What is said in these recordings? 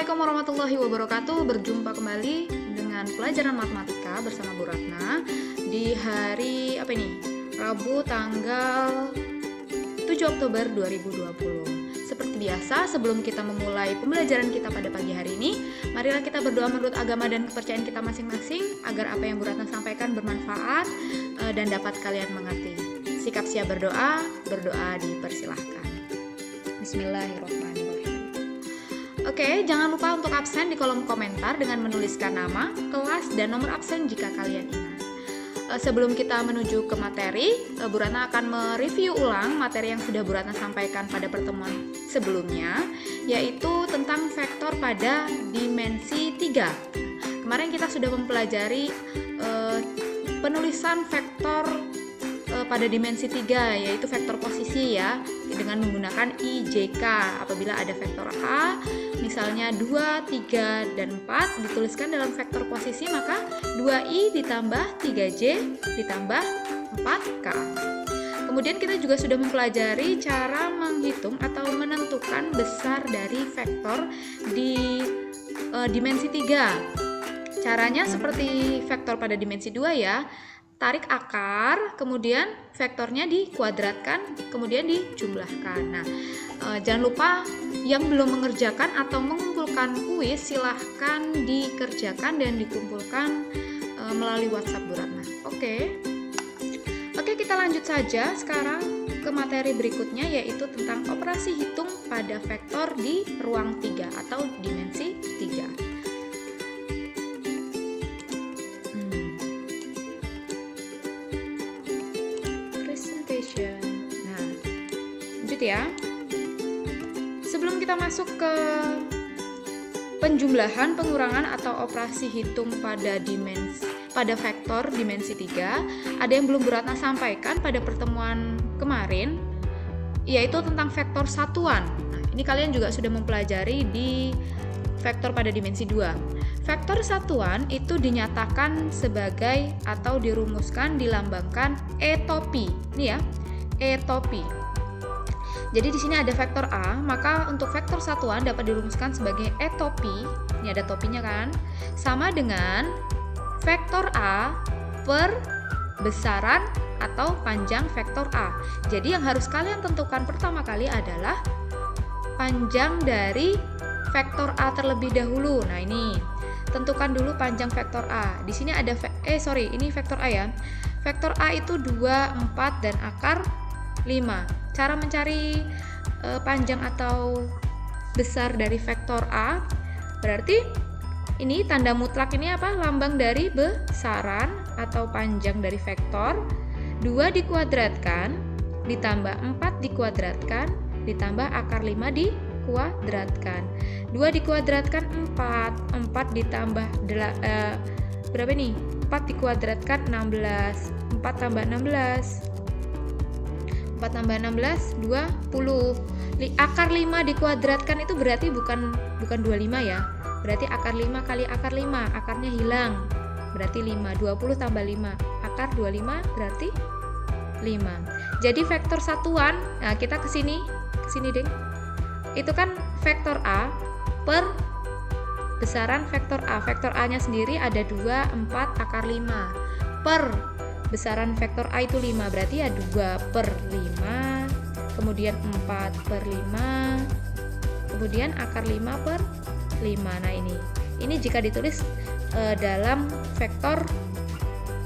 Assalamualaikum warahmatullahi wabarakatuh. Berjumpa kembali dengan pelajaran matematika bersama Bu Ratna di hari Rabu tanggal 7 Oktober 2020. Seperti biasa, sebelum kita memulai pembelajaran kita pada pagi hari ini, marilah kita berdoa menurut agama dan kepercayaan kita masing-masing agar apa yang Bu Ratna sampaikan bermanfaat dan dapat kalian mengerti. Sikap siap berdoa, berdoa dipersilahkan. Bismillahirrahmanirrahim. Oke, jangan lupa untuk absen di kolom komentar dengan menuliskan nama, kelas, dan nomor absen jika kalian ingat. Sebelum kita menuju ke materi, Bu Ratna akan mereview ulang materi yang sudah Bu Ratna sampaikan pada pertemuan sebelumnya, yaitu tentang vektor pada dimensi 3. Kemarin kita sudah mempelajari penulisan vektor pada dimensi 3, yaitu vektor posisi ya, dengan menggunakan IJK. Apabila ada vektor A, misalnya 2, 3, dan 4 dituliskan dalam vektor posisi, maka 2I ditambah 3J ditambah 4K. Kemudian kita juga sudah mempelajari cara menghitung atau menentukan besar dari vektor di dimensi 3. Caranya seperti vektor pada dimensi 2 ya. Tarik akar, kemudian vektornya dikuadratkan, kemudian dijumlahkan. Nah, jangan lupa yang belum mengerjakan atau mengumpulkan kuis, silahkan dikerjakan dan dikumpulkan melalui WhatsApp Bu Ratna. Oke, kita lanjut saja sekarang ke materi berikutnya, yaitu tentang operasi hitung pada vektor di ruang 3 atau dimensi 3. Nah, lanjut ya. Sebelum kita masuk ke penjumlahan, pengurangan atau operasi hitung pada vektor dimensi 3, ada yang belum Bu Ratna sampaikan pada pertemuan kemarin, yaitu tentang vektor satuan. Nah, ini kalian juga sudah mempelajari di vektor pada dimensi 2. Vektor satuan itu dinyatakan sebagai atau dirumuskan dilambangkan E-topi. Ini ya, E-topi. Jadi di sini ada vektor A, maka untuk vektor satuan dapat dirumuskan sebagai E-topi. Ini ada topinya kan? Sama dengan vektor A per besaran atau panjang vektor A. Jadi yang harus kalian tentukan pertama kali adalah panjang dari vektor A terlebih dahulu. Nah, ini tentukan dulu panjang vektor A. Di sini ada ini vektor A ya. Vektor A itu 2, 4 dan akar 5. Cara mencari panjang atau besar dari vektor A, berarti ini tanda mutlak ini apa? Lambang dari besaran atau panjang dari vektor. 2 dikuadratkan ditambah 4 dikuadratkan ditambah akar 5 dikuadratkan. 2 dikuadratkan 4 ditambah berapa nih? 4 dikuadratkan 16. 4 tambah 16 20. Akar 5 dikuadratkan itu berarti bukan 25 ya. Berarti akar 5 kali akar 5, akarnya hilang. Berarti 5. 20 tambah 5. Akar 25 berarti 5. Jadi vektor satuan, nah kita ke sini deh. Itu kan vektor A per besaran vektor A. Vektor A-nya sendiri ada 2, 4, akar 5. Per besaran vektor A itu 5, berarti ya 2 per 5, kemudian 4 per 5, kemudian akar 5 per 5. Nah ini jika ditulis dalam vektor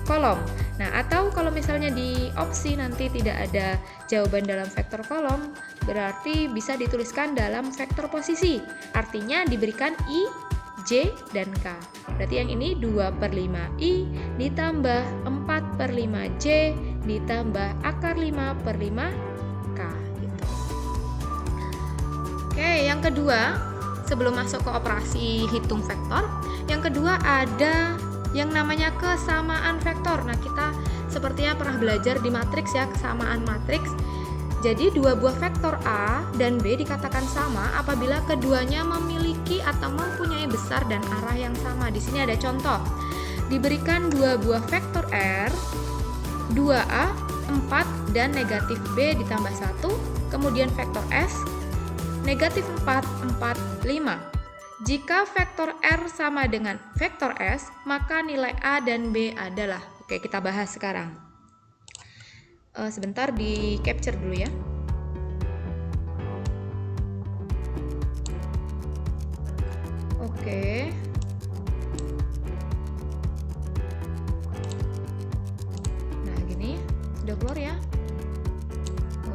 kolom. Nah, atau kalau misalnya di opsi nanti tidak ada jawaban dalam vektor kolom, berarti bisa dituliskan dalam vektor posisi. Artinya diberikan I, J, dan K. Berarti yang ini 2 per 5I ditambah 4 per 5J ditambah akar 5 per 5K. Gitu. Oke, yang kedua, sebelum masuk ke operasi hitung vektor, yang kedua ada yang namanya kesamaan vektor. Nah, kita sepertinya pernah belajar di matriks ya, kesamaan matriks. Jadi dua buah vektor A dan B dikatakan sama apabila keduanya memiliki atau mempunyai besar dan arah yang sama. Di sini ada contoh. Diberikan dua buah vektor R, 2A, 4 dan negatif B ditambah 1, kemudian vektor S, negatif 4, 4, 5. Jika vektor R sama dengan vektor S, maka nilai A dan B adalah. Oke, kita bahas sekarang. Sebentar di capture dulu ya. Oke. Nah, gini. Sudah keluar ya.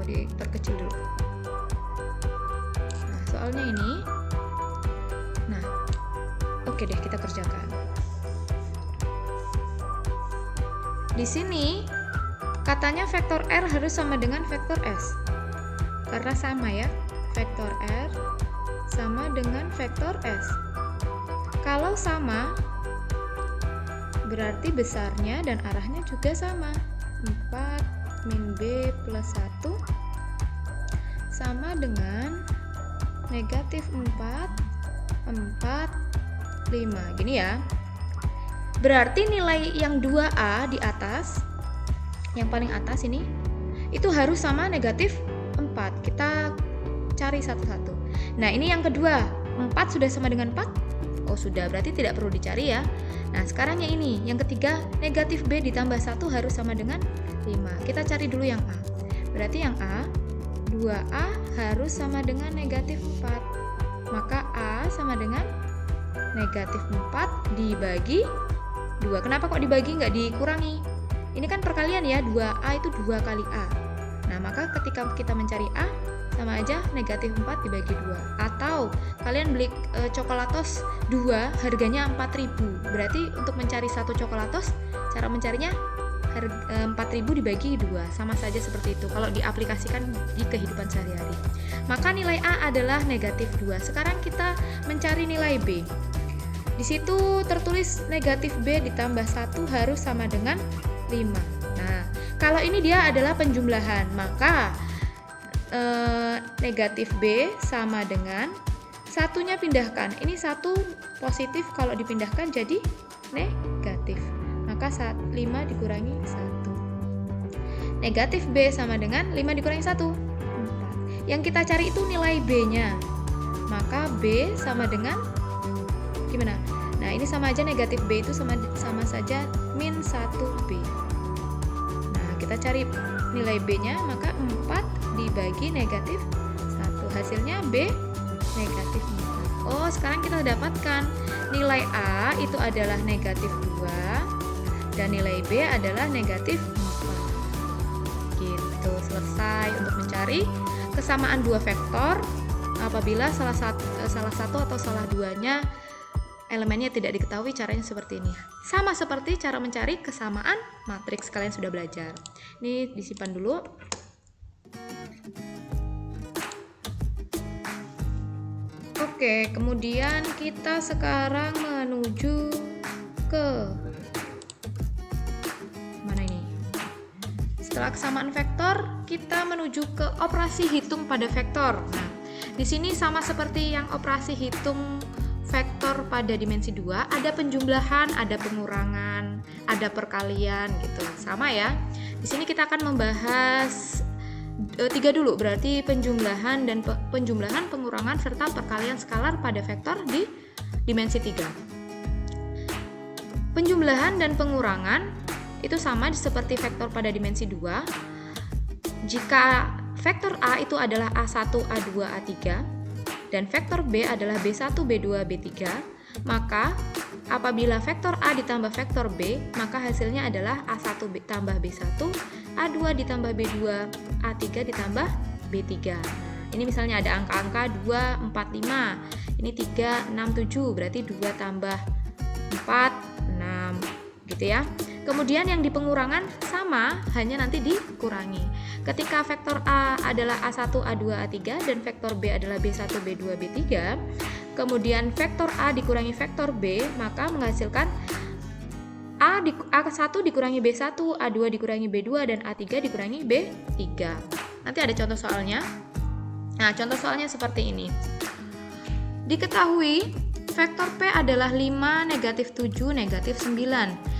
Diperkecil dulu. Nah, soalnya ini. Nah, oke deh, kita kerjakan. Di sini katanya vektor R harus sama dengan vektor S. Karena sama ya, vektor R sama dengan vektor S. Kalau sama, berarti besarnya dan arahnya juga sama. 4 min B plus 1 sama dengan negatif 4, 5. Gini ya. Berarti nilai yang 2A di atas, yang paling atas ini, itu harus sama negatif 4. Kita cari satu-satu. Nah, ini yang kedua. 4 sudah sama dengan 4? Oh, sudah. Berarti tidak perlu dicari ya. Nah, sekarang yang ini. Yang ketiga, negatif B ditambah 1 harus sama dengan 5. Kita cari dulu yang A. Berarti yang A, 2A harus sama dengan negatif 4. Maka A sama dengan negatif 4 dibagi 2. Kenapa kok dibagi nggak dikurangi? Ini kan perkalian ya, 2A itu 2 kali A. Nah, maka ketika kita mencari A, sama aja negatif 4 dibagi 2. Atau kalian beli coklatos 2 harganya 4.000. Berarti untuk mencari satu coklatos, cara mencarinya 4.000 dibagi 2. Sama saja seperti itu kalau diaplikasikan di kehidupan sehari-hari. Maka nilai A adalah negatif 2. Sekarang kita mencari nilai B. Di situ tertulis negatif B ditambah 1 harus sama dengan 5. Nah, kalau ini dia adalah penjumlahan, maka negatif B sama dengan satunya pindahkan. Ini 1 positif, kalau dipindahkan jadi negatif. Maka 5 dikurangi 1. Negatif B sama dengan 5 dikurangi 1, 4. Yang kita cari itu nilai B-nya. Maka B sama dengan gimana? Nah, ini sama aja, negatif B itu sama saja min 1B. Nah, kita cari nilai B-nya, maka 4 dibagi negatif 1. Hasilnya B negatif 4. Oh, sekarang kita dapatkan nilai A itu adalah negatif 2 dan nilai B adalah negatif 4. Gitu, selesai untuk mencari kesamaan dua vektor apabila salah satu atau salah duanya elemennya tidak diketahui. Caranya seperti ini. Sama seperti cara mencari kesamaan matriks, kalian sudah belajar. Ini disimpan dulu. Oke, kemudian kita sekarang menuju ke mana ini? Setelah kesamaan vektor, kita menuju ke operasi hitung pada vektor. Nah, di sini sama seperti yang operasi hitung vektor pada dimensi 2, ada penjumlahan, ada pengurangan, ada perkalian gitu. Sama ya. Di sini kita akan membahas 3 dulu, berarti penjumlahan, pengurangan serta perkalian skalar pada vektor di dimensi 3. Penjumlahan dan pengurangan itu sama seperti vektor pada dimensi 2. Jika vektor A itu adalah A1, A2, A3 dan vektor B adalah B1, B2, B3, maka apabila vektor A ditambah vektor B, maka hasilnya adalah A1 ditambah B1, A2 ditambah B2, A3 ditambah B3. Ini misalnya ada angka-angka 2, 4, 5. Ini 3, 6, 7. Berarti 2 tambah 4, 6. Gitu ya. Kemudian yang di pengurangan sama, hanya nanti dikurangi. Ketika vektor A adalah A1, A2, A3 dan vektor B adalah B1, B2, B3, kemudian vektor A dikurangi vektor B, maka menghasilkan A1 dikurangi B1, A2 dikurangi B2, dan A3 dikurangi B3. Nanti ada contoh soalnya. Nah, contoh soalnya seperti ini. Diketahui vektor P adalah 5, negatif 7, negatif 9.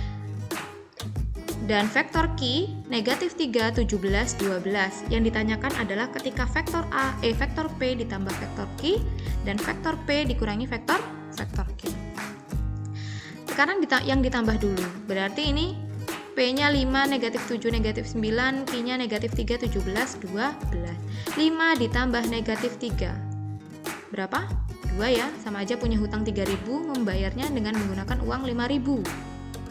Dan vektor Q negatif 3, 17, 12. Yang ditanyakan adalah ketika vektor P ditambah vektor Q dan vektor P dikurangi vektor vektor Q. Sekarang yang ditambah dulu, berarti ini P-nya 5, negatif 7, negatif 9, Q-nya negatif 3, 17, 12. 5 ditambah negatif 3. Berapa? 2 ya, sama aja punya hutang 3.000, membayarnya dengan menggunakan uang 5.000.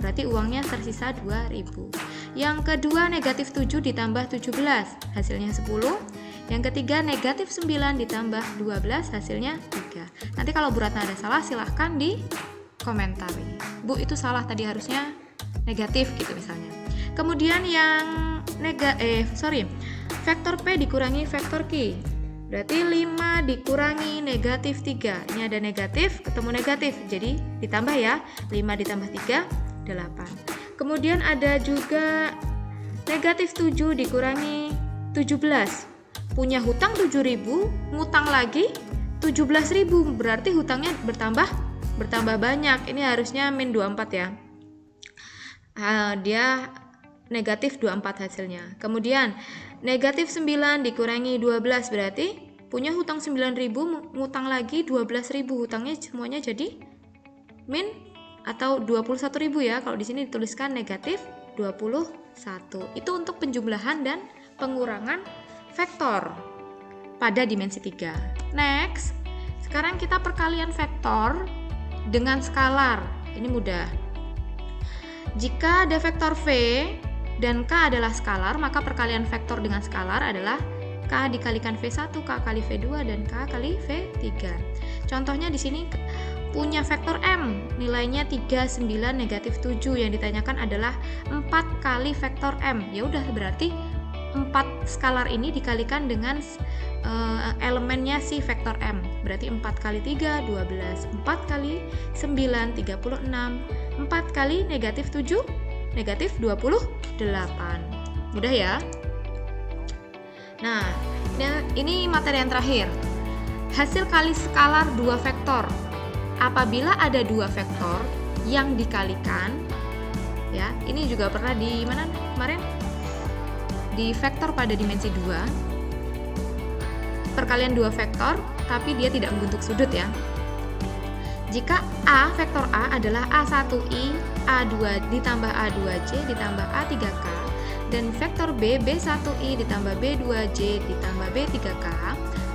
Berarti uangnya tersisa 2.000. Yang kedua negatif 7 ditambah 17, hasilnya 10. Yang ketiga negatif 9 ditambah 12, hasilnya 3. Nanti kalau Bu Ratna ada salah silahkan di komentari. Bu, itu salah tadi, harusnya negatif gitu misalnya. Kemudian yang vektor P dikurangi vektor Q. Berarti 5 dikurangi negatif 3. Ini ada negatif ketemu negatif, jadi ditambah ya. 5 ditambah 3, 8. Kemudian ada juga negatif 7 dikurangi 17. Punya hutang 7.000, ngutang lagi 17.000. Berarti hutangnya bertambah banyak. Ini harusnya min 24 ya. Dia negatif 24 hasilnya. Kemudian negatif 9 dikurangi 12, berarti punya hutang 9.000, ngutang lagi 12.000. Hutangnya semuanya jadi min atau 21.000 ya. Kalau di sini dituliskan negatif 21. Itu untuk penjumlahan dan pengurangan vektor pada dimensi 3. Next, sekarang kita perkalian vektor dengan skalar. Ini mudah. Jika ada vektor V dan K adalah skalar, maka perkalian vektor dengan skalar adalah K dikalikan V1, K kali V2, dan K kali V3. Contohnya di sini punya vektor M, nilainya 3, 9, negatif 7. Yang ditanyakan adalah 4 kali vektor M. Ya udah, berarti 4 skalar ini dikalikan dengan elemennya si vektor M. Berarti 4 kali 3, 12. 4 kali 9, 36. 4 kali negatif 7, negatif 28. Mudah ya? Nah, ini materi yang terakhir. Hasil kali skalar 2 vektor. Apabila ada 2 vektor yang dikalikan, ya, ini juga pernah di mana kemarin? Di vektor pada dimensi 2. Perkalian 2 vektor, tapi dia tidak membentuk sudut ya. Jika A, vektor A adalah A1I, A2 ditambah A2J ditambah A3K, dan vektor B, B1I ditambah B2J ditambah B3K,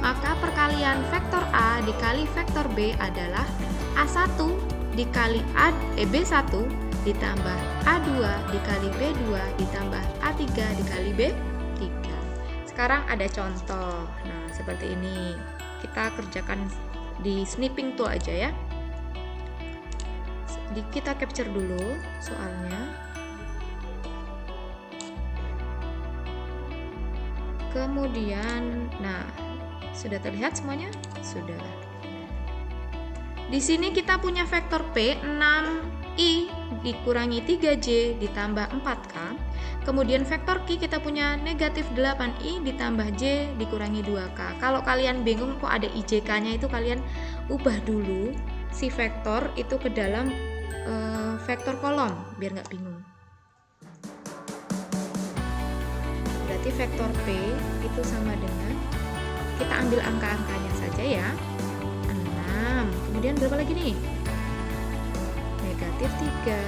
maka perkalian vektor A dikali vektor B adalah A1 dikali B1 ditambah A2 dikali B2 ditambah A3 dikali B3. Sekarang ada contoh. Nah, seperti ini. Kita kerjakan di snipping tool aja ya. Kita capture dulu soalnya. Kemudian, nah, sudah terlihat semuanya? Sudah. Di sini kita punya vektor P 6i dikurangi 3j ditambah 4k. Kemudian vektor Q kita punya negatif 8i ditambah j dikurangi 2k. Kalau kalian bingung kok ada ijk-nya, itu kalian ubah dulu si vektor itu ke dalam vektor kolom biar nggak bingung. Berarti vektor P itu sama dengan, kita ambil angka-angkanya saja ya, 6. Kemudian berapa lagi nih? Negatif 3.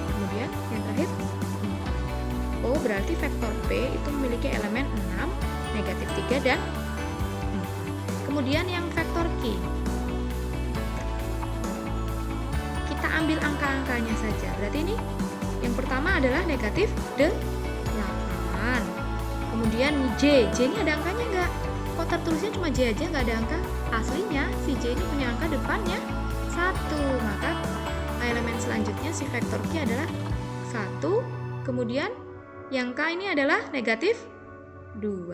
Kemudian yang terakhir 4. Oh, berarti vektor P itu memiliki elemen 6, negatif 3, dan 4. Kemudian yang vektor Q, kita ambil angka-angkanya saja. Berarti ini yang pertama adalah negatif 8. Kemudian J ini ada angkanya nggak? Kok tertulisnya cuma J aja, nggak ada angka? Aslinya si J ini punya angka depannya 1. Maka elemen selanjutnya si vektor Q adalah 1. Kemudian yang K ini adalah negatif 2.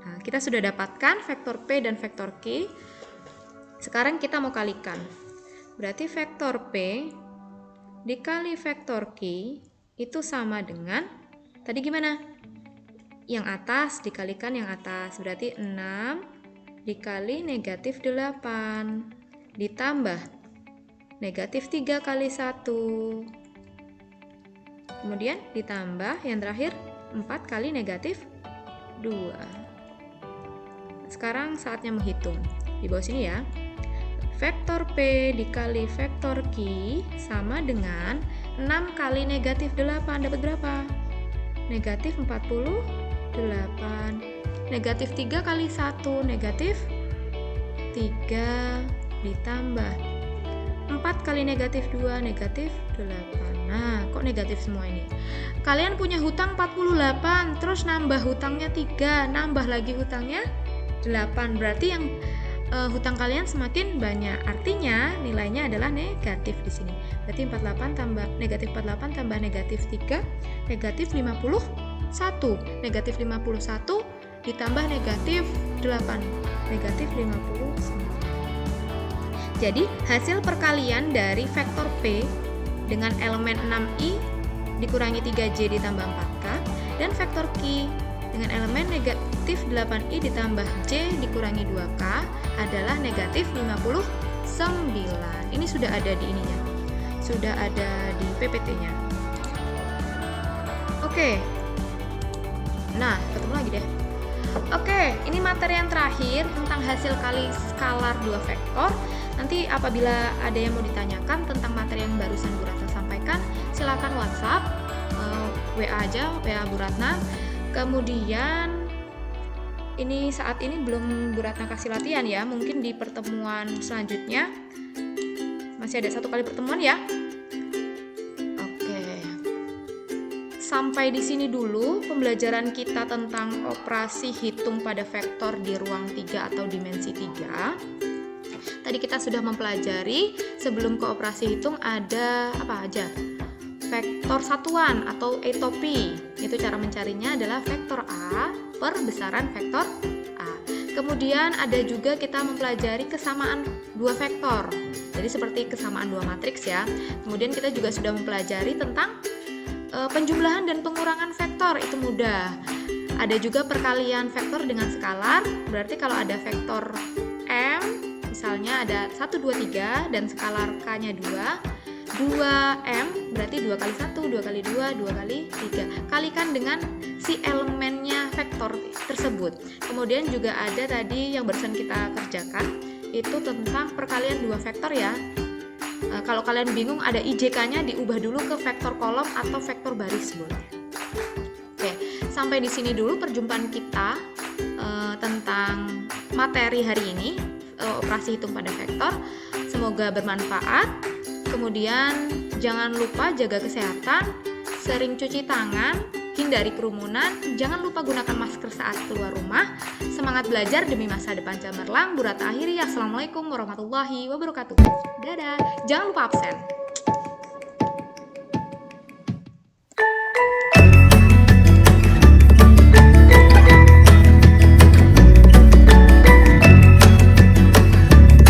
Nah, kita sudah dapatkan vektor P dan vektor Q. Sekarang kita mau kalikan. Berarti vektor P dikali vektor Q itu sama dengan, tadi gimana? Yang atas dikalikan yang atas. Berarti 6 dikali negatif 8 ditambah negatif 3 kali 1. Kemudian ditambah yang terakhir 4 kali negatif 2. Sekarang saatnya menghitung. Di bawah sini ya. vektor P dikali vektor Q sama dengan 6 kali negatif 8. Dapat berapa? Negatif 48. Negatif 3 kali 1, negatif 3 ditambah 4 kali negatif 2, negatif 8. Nah, kok negatif semua ini? Kalian punya hutang 48, terus nambah hutangnya 3, nambah lagi hutangnya 8. Berarti yang hutang kalian semakin banyak. Artinya nilainya adalah negatif di sini. Berarti 48 tambah negatif 48 tambah negatif 3, negatif 51. Negatif 51 ditambah negatif 8, negatif 59. Jadi hasil perkalian dari vektor P dengan elemen 6i dikurangi 3j ditambah 4k dan vektor Q dengan elemen negatif 8i ditambah j dikurangi 2k adalah negatif 59. Ini sudah ada di ininya, sudah ada di PPT-nya. Oke. Nah, ketemu lagi deh. Oke, ini materi yang terakhir tentang hasil kali skalar dua vektor. Nanti apabila ada yang mau ditanyakan tentang materi yang barusan Bu Ratna sampaikan, silakan WhatsApp, WA aja, WA Bu Ratna. Kemudian ini saat ini belum Bu Ratna kasih latihan ya, mungkin di pertemuan selanjutnya. Masih ada 1 kali pertemuan ya. Oke. Sampai di sini dulu pembelajaran kita tentang operasi hitung pada vektor di ruang 3 atau dimensi 3. Tadi kita sudah mempelajari sebelum ke operasi hitung ada apa aja? Vektor satuan atau etopi. Itu cara mencarinya adalah vektor A per besaran vektor A. Kemudian ada juga kita mempelajari kesamaan dua vektor. Jadi seperti kesamaan dua matriks ya. Kemudian kita juga sudah mempelajari tentang penjumlahan dan pengurangan vektor, itu mudah. Ada juga perkalian vektor dengan skalar. Berarti kalau ada vektor M, misalnya ada 1, 2, 3 dan skalar K-nya 2M berarti 2 kali 1, 2 kali 2, 2 kali 3. Kalikan dengan si elemennya vektor tersebut. Kemudian juga ada tadi yang barusan kita kerjakan, itu tentang perkalian dua vektor ya. Kalau kalian bingung ada IJK-nya diubah dulu ke vektor kolom atau vektor baris boleh. Oke, sampai di sini dulu perjumpaan kita tentang materi hari ini, operasi hitung pada vektor. Semoga bermanfaat. Kemudian jangan lupa jaga kesehatan, sering cuci tangan, hindari kerumunan, jangan lupa gunakan masker saat keluar rumah. Semangat belajar demi masa depan cemerlang. Bu Ratna akhiri. Assalamualaikum warahmatullahi wabarakatuh. Dadah. Jangan lupa absen.